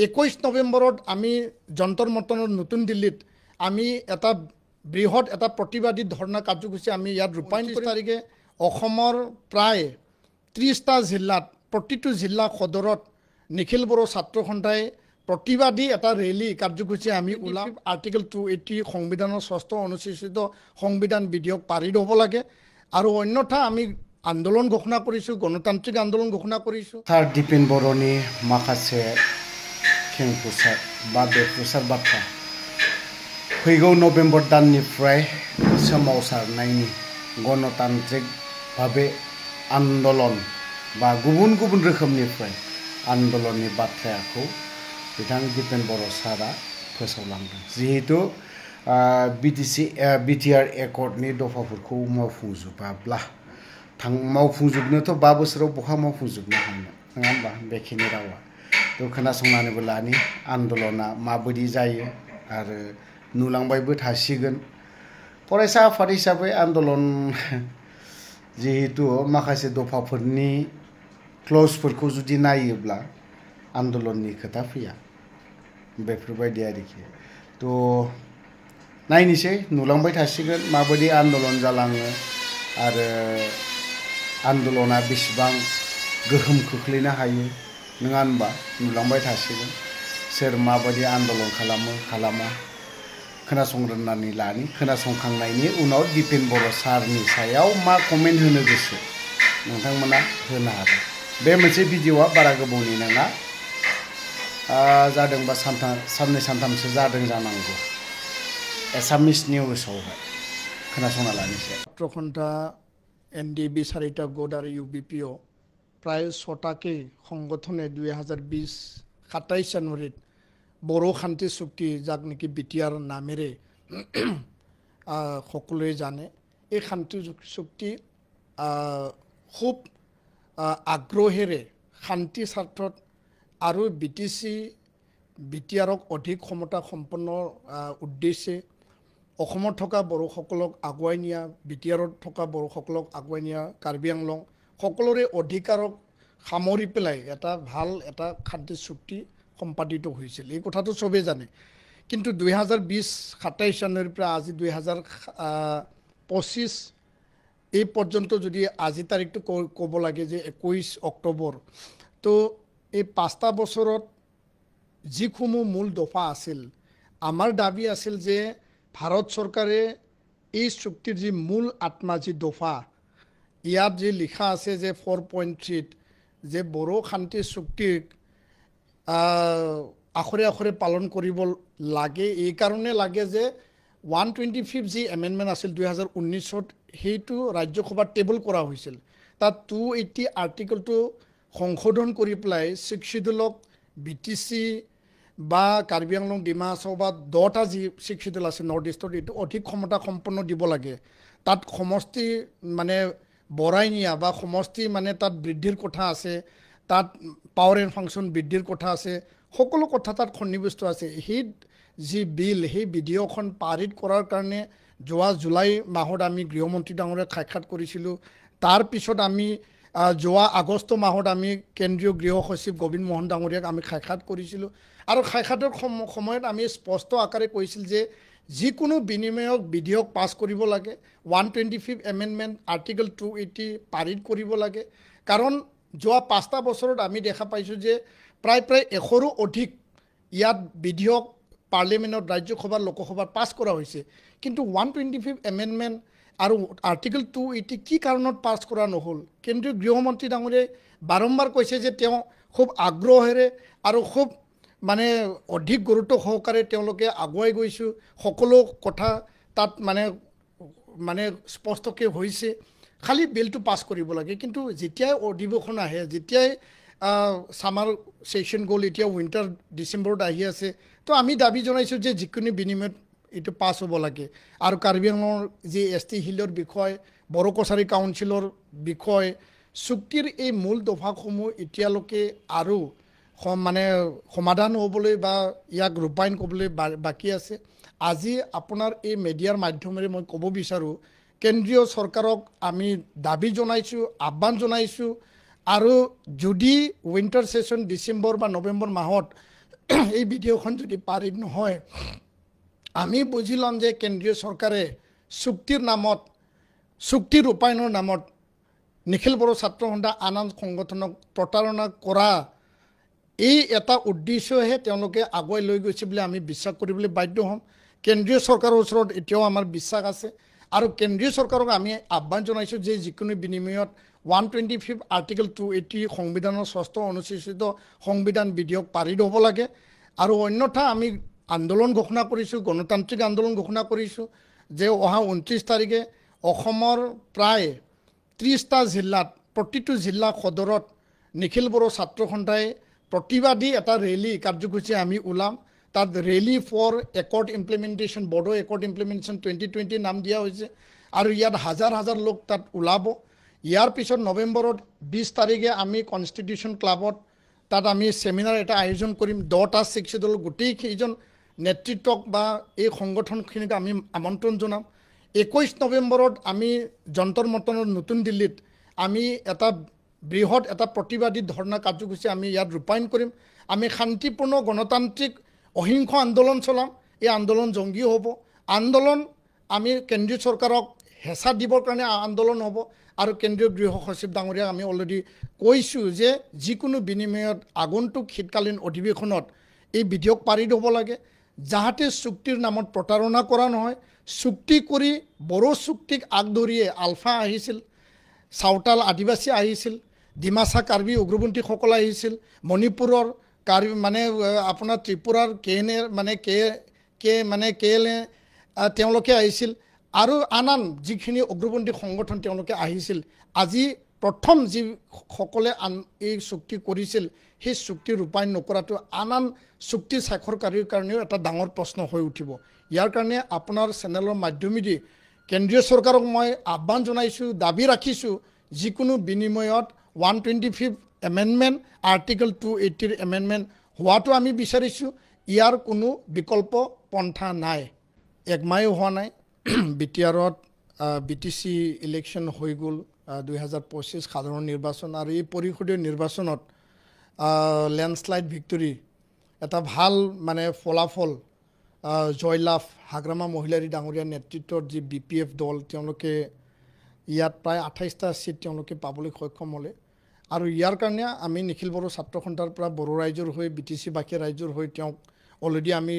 21 নৱেম্বৰত আমি যন্তৰ মন্তৰত নতুন দিল্লীত আমি এটা বৃহৎ এটা প্ৰতিবাদী ধৰ্ণা কাৰ্যসূচী আমি ইয়াত ৰূপায়ণ কৰি তাৰিখে অসমৰ প্ৰায় 30টা জিলাত প্ৰতিটো জিলা সদৰত নিখিল বড়ো ছাত্ৰ সন্থাই প্ৰতিবাদী এটা ৰেলী কাৰ্যসূচী আমি ওলাম আৰ্টিকেল 280 সংবিধানৰ 6ষ্ঠ অনুসূচিত সংবিধান বিধেয়ক পাৰিত হ'ব লাগে আৰু অন্যথা আমি আন্দোলন ঘোষণা কৰিছোঁ গণতান্ত্ৰিক আন্দোলন ঘোষণা কৰিছোঁ सार दिपेन बर'नि माखासे खेंफुसार बा बेफुसार बाथ्रा फैगौ नभेम्बर दाननिफ्राय सोमावसारनायनि गणतान्त्रिक भावे आन्दोलन बा गुबुन गुबुन रोखोमनिफ्राय आन्दोलननि बाथ्राखौ बिथां दिपेन बर' सारा फोसावलांदों जिहेतु बिटिआर एकर्डनि दफाफोरखौ मावफुंजोबाब्ला मावफुंजोबनोथ' 5 बोसोराव बहा मावफुंजोबनो हानो नङा होमबा बेखिनि रावा थ' खोनासंनानैबो लानि आन्दोलना माबायदि जायो आरो नुलांबायबो थासिगोन फरायसा आफाद हिसाबै आन्दोलन जिहेतु माखासे दफाफोरनि क्लजफोरखौ जुदि नायोब्ला आन्दोलननि खोथा फैया बेफोरबायदि आरोखि थ' नायनोसै नुलांबाय थासिगोन माबायदि आन्दोलन जालाङो आरो आन्दोलना बेसेबां गोहोम खोख्लैनो हायो नङा होनबा नुलांबाय थासिगोन सोर माबायदि आन्दोलन खालामा खोनासंग्रोनानै लानि खोनासंखांनायनि उनाव दिपेन बर' सारनि सायाव मा कमेन्ट होनो गोसो नोंथांमोना होनो हागोन बे मोनसे भिडिअआ बारा गोबावनि नङा जादोंबा साननै सानथामसो जादों जानांगौ एसामिस निउसावहाय खोनासंना लानोसै ছাত্ৰ সন্থা NDB 4টা গোট আৰু UBPO প্ৰায় 6টাকে সংগঠনে 2020 27 জানুৱাৰীত বড়ো শান্তি চুক্তি যাক নেকি বিটিআৰ নামেৰে সকলোৱে জানে এই শান্তি চুক্তি খুব আগ্ৰহেৰে শান্তি স্বাৰ্থত আৰু বিটিআৰক অধিক ক্ষমতা সম্পন্ন উদ্দেশ্যে অসমত থকা বড়োসকলক আগুৱাই নিয়া বিটিআৰত থকা বড়োসকলক আগুৱাই নিয়া কাৰ্বি আংলং সকলোৰে অধিকাৰক সামৰি পেলাই এটা ভাল এটা শান্তি চুক্তি সম্পাদিত হৈছিল এই কথাটো চবেই জানে কিন্তু 2020 27 জানুৱাৰীৰ পৰা আজি 2025 এই পৰ্যন্ত যদি আজি তাৰিখটো ক'ব লাগে যে 21 অক্টোবৰ তো এই 5টা বছৰত যিসমূহ মূল দফা আছিল আমাৰ দাবী আছিল যে ভাৰত চৰকাৰে এই চুক্তিৰ যি মূল আত্মা যি দফা ইয়াত যি লিখা আছে যে 4.3 যে বড়ো শান্তি চুক্তিক আখৰে আখৰে পালন কৰিব লাগে এই কাৰণে লাগে যে 125 যি এমেণ্ডমেণ্ট আছিল 2019ত সেইটো ৰাজ্যসভাত টেবল কৰা হৈছিল তাত 280 আৰ্টিকেলটো সংশোধন কৰি পেলাই 6 শিডিউলক বিটিচি বা কাৰ্বি আংলং ডিমা হাছাও বা 10টা যি 6 শিডিউল আছে নৰ্থ ইষ্টত এইটো অধিক ক্ষমতা সম্পন্ন দিব লাগে তাত সমষ্টি মানে বঢ়াই নিয়া বা সমষ্টি মানে তাত বৃদ্ধিৰ কথা আছে তাত পাৱাৰ এণ্ড ফাংচন বৃদ্ধিৰ কথা আছে সকলো কথা তাত সন্নিৱিষ্ট আছে সেই যি বিল সেই বিধেয়কখন পাৰিত কৰাৰ কাৰণে যোৱা জুলাই মাহত আমি গৃহমন্ত্ৰী ডাঙৰীয়াক সাক্ষাৎ কৰিছিলোঁ তাৰ পিছত আমি যোৱা আগষ্ট মাহত আমি কেন্দ্ৰীয় গৃহ সচিব গোবিন্দ মোহন ডাঙৰীয়াক আমি সাক্ষাৎ কৰিছিলোঁ আৰু সাক্ষাতৰ সময়ত আমি স্পষ্ট আকাৰে কৈছিল যে যিকোনো বিনিময়ক বিধেয়ক পাছ কৰিব লাগে 125 এমেণ্ডমেণ্ট আৰ্টিকেল 280 পাৰিত কৰিব লাগে কাৰণ যোৱা 5টা বছৰত আমি দেখা পাইছোঁ যে প্ৰায় 100ৰো অধিক ইয়াত বিধেয়ক পাৰ্লিমেণ্টত ৰাজ্যসভাত লোকসভাত পাছ কৰা হৈছে কিন্তু 125 এমেণ্ডমেণ্ট আৰু আৰ্টিকেল 280 কি কাৰণত পাছ কৰা নহ'ল কেন্দ্ৰীয় গৃহমন্ত্ৰী ডাঙৰীয়াই বাৰম্বাৰ কৈছে যে তেওঁ খুব আগ্ৰহেৰে আৰু খুব মানে অধিক গুৰুত্ব সহকাৰে তেওঁলোকে আগুৱাই গৈছে সকলো কথা তাত মানে স্পষ্টকৈ হৈছে খালি বিলটো পাছ কৰিব লাগে কিন্তু যেতিয়াই অধিৱেশন আহে যেতিয়াই সামাৰ সেশন গ'ল এতিয়া উইণ্টাৰ ডিচেম্বৰত আহি আছে তো আমি দাবী জনাইছোঁ যে যিকোনো বিনিময়ত এইটো পাছ হ'ব লাগে আৰু কাৰ্বি আংলঙৰ যি ST হিলৰ বিষয় বড়ো কছাৰী কাউন্সিলৰ বিষয় চুক্তিৰ এই মূল দফাসমূহ এতিয়ালৈকে আৰু মানে সমাধান হ'বলৈ বা ইয়াক ৰূপায়ণ কৰিবলৈ বাকী আছে আজি আপোনাৰ এই মিডিয়াৰ মাধ্যমেৰে মই ক'ব বিচাৰোঁ কেন্দ্ৰীয় চৰকাৰক আমি দাবী জনাইছোঁ আহ্বান জনাইছোঁ আৰু যদি উইণ্টাৰ সেশন ডিসেম্বৰ বা নৱেম্বৰ মাহত এই ভিডিঅ'খন যদি পাৰি নহয় আমি বুজি ল'ম যে কেন্দ্ৰীয় চৰকাৰে চুক্তিৰ নামত চুক্তি ৰূপায়ণৰ নামত নিখিল বড়ো ছাত্ৰ সন্থা আন আন সংগঠনক প্ৰতাৰণা কৰা এই এটা উদ্দেশ্যহে তেওঁলোকে আগুৱাই লৈ গৈছে বুলি আমি বিশ্বাস কৰিবলৈ বাধ্য হ'ম কেন্দ্ৰীয় চৰকাৰৰ ওচৰত এতিয়াও আমাৰ বিশ্বাস আছে আৰু কেন্দ্ৰীয় চৰকাৰক আমি আহ্বান জনাইছোঁ যে যিকোনো বিনিময়ত 125 আৰ্টিকল 280 সংবিধানৰ 6ষ্ঠ অনুসূচিত সংবিধান বিধেয়ক পাৰিত হ'ব লাগে আৰু অন্যথা আমি আন্দোলন ঘোষণা কৰিছোঁ গণতান্ত্ৰিক আন্দোলন ঘোষণা কৰিছোঁ যে অহা 29 তাৰিখে অসমৰ প্ৰায় 30টা জিলাত প্ৰতিটো জিলা সদৰত নিখিল বড়ো ছাত্ৰ সন্থাই প্ৰতিবাদী এটা ৰেলী কাৰ্যসূচী আমি ওলাম তাত rally for accord implementation Bodo accord implementation 2020 নাম দিয়া হৈছে আৰু ইয়াত হাজাৰ হাজাৰ লোক তাত ওলাব ইয়াৰ পিছত নৱেম্বৰত 20 তাৰিখে আমি কনষ্টিটিউশ্যন ক্লাবত তাত আমি সেমিনাৰ এটা আয়োজন কৰিম 10টা শিক্ষিত গোটেইকেইজন নেতৃত্বক বা এই সংগঠনখিনিক আমি আমন্ত্ৰণ জনাম 21 নৱেম্বৰত আমি যন্তৰ মন্তৰৰ নতুন দিল্লীত আমি এটা বৃহৎ এটা প্ৰতিবাদী ধৰ্ণা কাৰ্যসূচী আমি ইয়াত ৰূপায়ণ কৰিম আমি শান্তিপূৰ্ণ গণতান্ত্ৰিক অহিংস আন্দোলন চলাম এই আন্দোলন জংগী হ'ব আন্দোলন আমি কেন্দ্ৰীয় চৰকাৰক হেঁচা দিবৰ কাৰণে আন্দোলন হ'ব আৰু কেন্দ্ৰীয় গৃহ সচিব ডাঙৰীয়াক আমি অলৰেডি কৈছোঁ যে যিকোনো বিনিময়ত আগন্তুক শীতকালীন অধিৱেশনত এই বিধেয়ক পাৰিত হ'ব লাগে যাহাতে চুক্তিৰ নামত প্ৰতাৰণা কৰা নহয় চুক্তি কৰি বড়ো চুক্তিক আগধৰিয়ে আলফা আহিছিল চাওতাল আদিবাসী আহিছিল ডিমাচা কাৰ্বি উগ্ৰপন্থীসকল আহিছিল মণিপুৰৰ কাৰ্বি মানে আপোনাৰ ত্ৰিপুৰাৰ কেএলএ তেওঁলোকে আহিছিল আৰু আন যিখিনি উগ্ৰপন্থী সংগঠন তেওঁলোকে আহিছিল আজি প্ৰথম যিসকলে এই চুক্তি কৰিছিল সেই চুক্তি ৰূপায়ণ নকৰাটো আন চুক্তি স্বাক্ষৰকাৰীৰ কাৰণেও এটা ডাঙৰ প্ৰশ্ন হৈ উঠিব ইয়াৰ কাৰণে আপোনাৰ চেনেলৰ মাধ্যমেদি কেন্দ্ৰীয় চৰকাৰক মই আহ্বান জনাইছোঁ দাবী ৰাখিছোঁ যিকোনো বিনিময়ত 125 এমেণ্ডমেণ্ট আৰ্টিকল 280 এমেণ্ডমেণ্ট হোৱাটো আমি বিচাৰিছোঁ ইয়াৰ কোনো বিকল্প পন্থা নাই একমাহো হোৱা নাই বিটিআৰত BTC ইলেকশ্যন হৈ গ'ল 2025 সাধাৰণ নিৰ্বাচন আৰু এই পৰিষদীয় নিৰ্বাচনত লেণ্ডশ্লাইড ভিক্টৰী এটা ভাল মানে ফলাফল জয়লাভ হাগ্ৰামা মহিলাৰী ডাঙৰীয়াৰ নেতৃত্বত যি BPF দল তেওঁলোকে ইয়াত প্ৰায় 28টা সিট তেওঁলোকে পাবলৈ সক্ষম হ'লে আৰু ইয়াৰ কাৰণে আমি নিখিল বড়ো ছাত্ৰ সন্থাৰ পৰা বড়ো ৰাইজৰ হৈ BTC বাকী ৰাইজৰ হৈ তেওঁক অলৰেডি আমি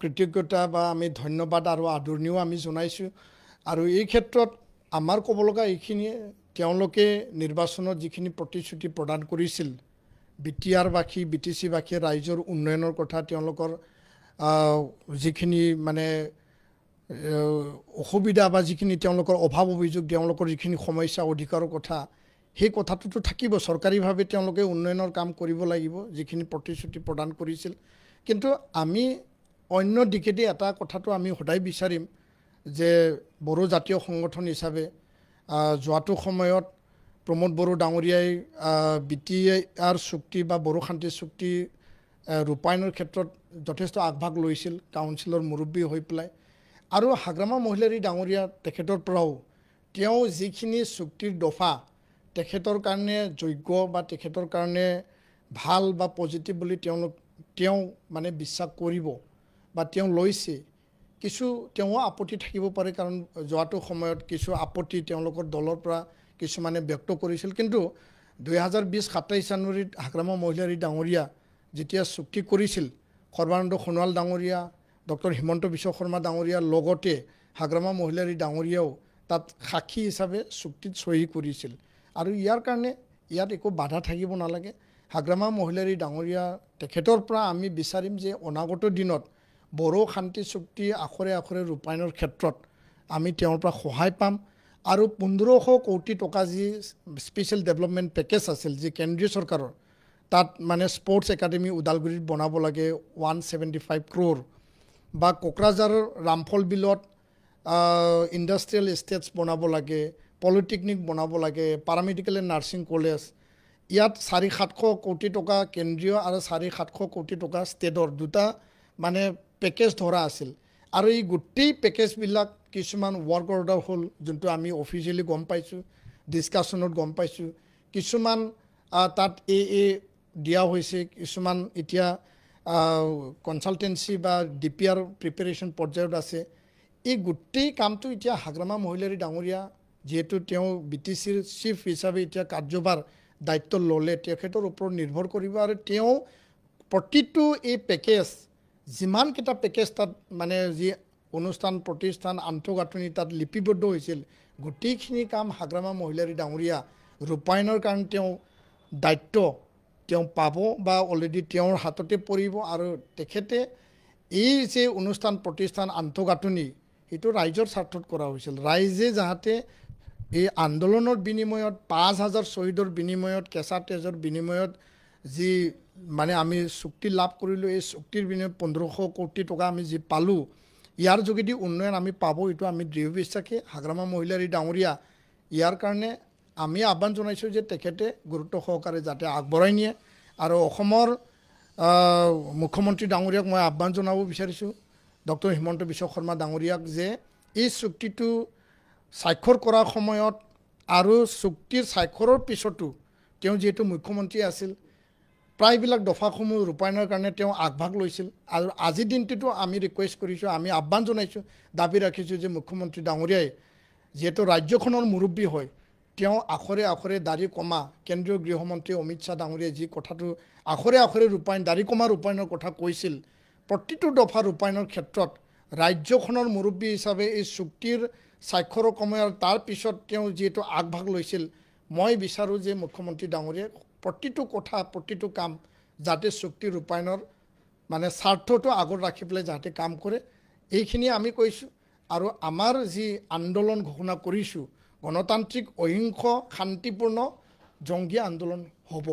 কৃতজ্ঞতা বা আমি ধন্যবাদ আৰু আদৰণিও আমি জনাইছোঁ আৰু এই ক্ষেত্ৰত আমাৰ ক'ব লগা এইখিনিয়ে তেওঁলোকে নিৰ্বাচনত যিখিনি প্ৰতিশ্ৰুতি প্ৰদান কৰিছিল BTR বাকী BTC বাকী ৰাইজৰ উন্নয়নৰ কথা তেওঁলোকৰ যিখিনি মানে অসুবিধা বা যিখিনি তেওঁলোকৰ অভাৱ অভিযোগ তেওঁলোকৰ যিখিনি সমস্যা অধিকাৰৰ কথা সেই কথাটোতো থাকিব চৰকাৰীভাৱে তেওঁলোকে উন্নয়নৰ কাম কৰিব লাগিব যিখিনি প্ৰতিশ্ৰুতি প্ৰদান কৰিছিল কিন্তু আমি অন্য দিশেদি এটা কথাটো আমি সদায় বিচাৰিম যে বড়ো জাতীয় সংগঠন হিচাপে যোৱাটো সময়ত প্ৰমোদ বড়ো ডাঙৰীয়াই BTR চুক্তি বা বড়ো শান্তি চুক্তি ৰূপায়ণৰ ক্ষেত্ৰত যথেষ্ট আগভাগ লৈছিল কাউন্সিলৰ মুৰব্বী হৈ পেলাই আৰু হাগ্ৰামা মহিলাৰী ডাঙৰীয়া তেখেতৰ পৰাও তেওঁ যিখিনি চুক্তিৰ দফা তেখেতৰ কাৰণে যোগ্য বা তেখেতৰ কাৰণে ভাল বা পজিটিভ বুলি তেওঁ মানে বিশ্বাস কৰিব বা তেওঁ লৈছে কিছু তেওঁ আপত্তি থাকিব পাৰে কাৰণ যোৱাটো সময়ত কিছু আপত্তি তেওঁলোকৰ দলৰ পৰা কিছুমানে ব্যক্ত কৰিছিল কিন্তু 2020 27 জানুৱাৰীত হাগ্ৰামা মহিলাৰী ডাঙৰীয়া যেতিয়া চুক্তি কৰিছিল সৰ্বানন্দ সোণোৱাল ডাঙৰীয়া ডক্টৰ হিমন্ত বিশ্ব শৰ্মা ডাঙৰীয়াৰ লগতে হাগ্ৰামা মহিলাৰী ডাঙৰীয়াও তাত সাক্ষী হিচাপে চুক্তিত সহি কৰিছিল আৰু ইয়াৰ কাৰণে ইয়াত একো বাধা থাকিব নালাগে হাগ্ৰামা মহিলাৰী ডাঙৰীয়া তেখেতৰ পৰা আমি বিচাৰিম যে অনাগত দিনত বড়ো শান্তি চুক্তি আখৰে আখৰে ৰূপায়ণৰ ক্ষেত্ৰত আমি তেওঁৰ পৰা সহায় পাম আৰু 1500 কোটি টকা যি স্পেচিয়েল ডেভেলপমেণ্ট পেকেজ আছিল যি কেন্দ্ৰীয় চৰকাৰৰ তাত মানে স্পৰ্টছ একাডেমি ওদালগুৰিত বনাব লাগে 175 crore বা কোকৰাঝাৰৰ ৰামফল বিলত ইণ্ডাষ্ট্ৰিয়েল এষ্টেটছ বনাব লাগে পলিটেকনিক বনাব লাগে পাৰামেডিকেল এণ্ড নাৰ্ছিং কলেজ ইয়াত 400-700 কোটি টকা কেন্দ্ৰীয় আৰু 400-700 কোটি টকা ষ্টেটৰ দুটা মানে পেকেজ ধৰা আছিল আৰু এই গোটেই পেকেজবিলাক কিছুমান ৱৰ্ক অৰ্ডাৰ হ'ল যোনটো আমি অফিচিয়েলি গম পাইছোঁ ডিছকাশ্যনত গম পাইছোঁ কিছুমান তাত দিয়া হৈছে কিছুমান এতিয়া কনসালটেঞ্চি বা DPR প্ৰিপেৰেশ্যন পৰ্যায়ত আছে এই গোটেই কামটো এতিয়া হাগ্ৰামা মহিলাৰী ডাঙৰীয়া যেহেতু তেওঁ BTCৰ চিফ হিচাপে এতিয়া কাৰ্যভাৰ দায়িত্ব ল'লে তেখেতৰ ওপৰত নিৰ্ভৰ কৰিব আৰু তেওঁ প্ৰতিটো এই পেকেজ যিমানকেইটা পেকেজ তাত মানে যি অনুষ্ঠান প্ৰতিষ্ঠান আন্তঃগাঁথনি তাত লিপিবদ্ধ হৈছিল গোটেইখিনি কাম হাগ্ৰামা মহিলাৰী ডাঙৰীয়া ৰূপায়ণৰ কাৰণে তেওঁ দায়িত্ব তেওঁ পাব বা অলৰেডি তেওঁৰ হাততে পৰিব আৰু তেখেতে এই যে অনুষ্ঠান প্ৰতিষ্ঠান আন্তঃগাঁথনি এইটো ৰাইজৰ স্বাৰ্থত কৰা হৈছিল ৰাইজে যাতে এই আন্দোলনৰ বিনিময়ত 5,000 শ্বহীদৰ বিনিময়ত কেঁচা তেজৰ বিনিময়ত যি মানে আমি চুক্তি লাভ কৰিলোঁ এই চুক্তিৰ বিনিময়ত 1500 কোটি টকা আমি যি পালোঁ ইয়াৰ যোগেদি উন্নয়ন আমি পাব এইটো আমি দৃঢ় বিশ্বাসী হাগ্ৰামা মহিলাৰী ডাঙৰীয়া ইয়াৰ কাৰণে আমি আহ্বান জনাইছোঁ যে তেখেতে গুৰুত্ব সহকাৰে যাতে আগবঢ়াই নিয়ে আৰু অসমৰ মুখ্যমন্ত্ৰী ডাঙৰীয়াক মই আহ্বান জনাব বিচাৰিছোঁ ডক্টৰ হিমন্ত বিশ্ব শৰ্মা ডাঙৰীয়াক যে এই চুক্তিটো স্বাক্ষৰ কৰাৰ সময়ত আৰু চুক্তিৰ স্বাক্ষৰৰ পিছতো তেওঁ যিহেতু মুখ্যমন্ত্ৰী আছিল প্ৰায়বিলাক দফাসমূহ ৰূপায়ণৰ কাৰণে তেওঁ আগভাগ লৈছিল আৰু আজিৰ দিনটোতো আমি ৰিকুৱেষ্ট কৰিছোঁ আমি আহ্বান জনাইছোঁ দাবী ৰাখিছোঁ যে মুখ্যমন্ত্ৰী ডাঙৰীয়াই যিহেতু ৰাজ্যখনৰ মুৰব্বী হয় তেওঁ আখৰে আখৰে দাড়ি কমা কেন্দ্ৰীয় গৃহমন্ত্ৰী অমিত শ্বাহ ডাঙৰীয়াই যি কথাটো আখৰে আখৰে ৰূপায়ণ দাড়ি কমা ৰূপায়ণৰ কথা কৈছিল প্ৰতিটো দফা ৰূপায়ণৰ ক্ষেত্ৰত ৰাজ্যখনৰ মুৰব্বী হিচাপে এই চুক্তিৰ স্বাক্ষৰৰ সময়ত তাৰ পিছত তেওঁ যিহেতু আগভাগ লৈছিল মই বিচাৰোঁ যে মুখ্যমন্ত্ৰী ডাঙৰীয়াই প্ৰতিটো কথা প্ৰতিটো কাম যাতে চুক্তি ৰূপায়ণৰ মানে স্বাৰ্থটো আগত ৰাখি পেলাই যাতে কাম কৰে এইখিনি আমি কৈছোঁ আৰু আমাৰ যি আন্দোলন ঘোষণা কৰিছোঁ গণতান্ত্ৰিক অহিংস শান্তিপূৰ্ণ জংগী আন্দোলন হ'ব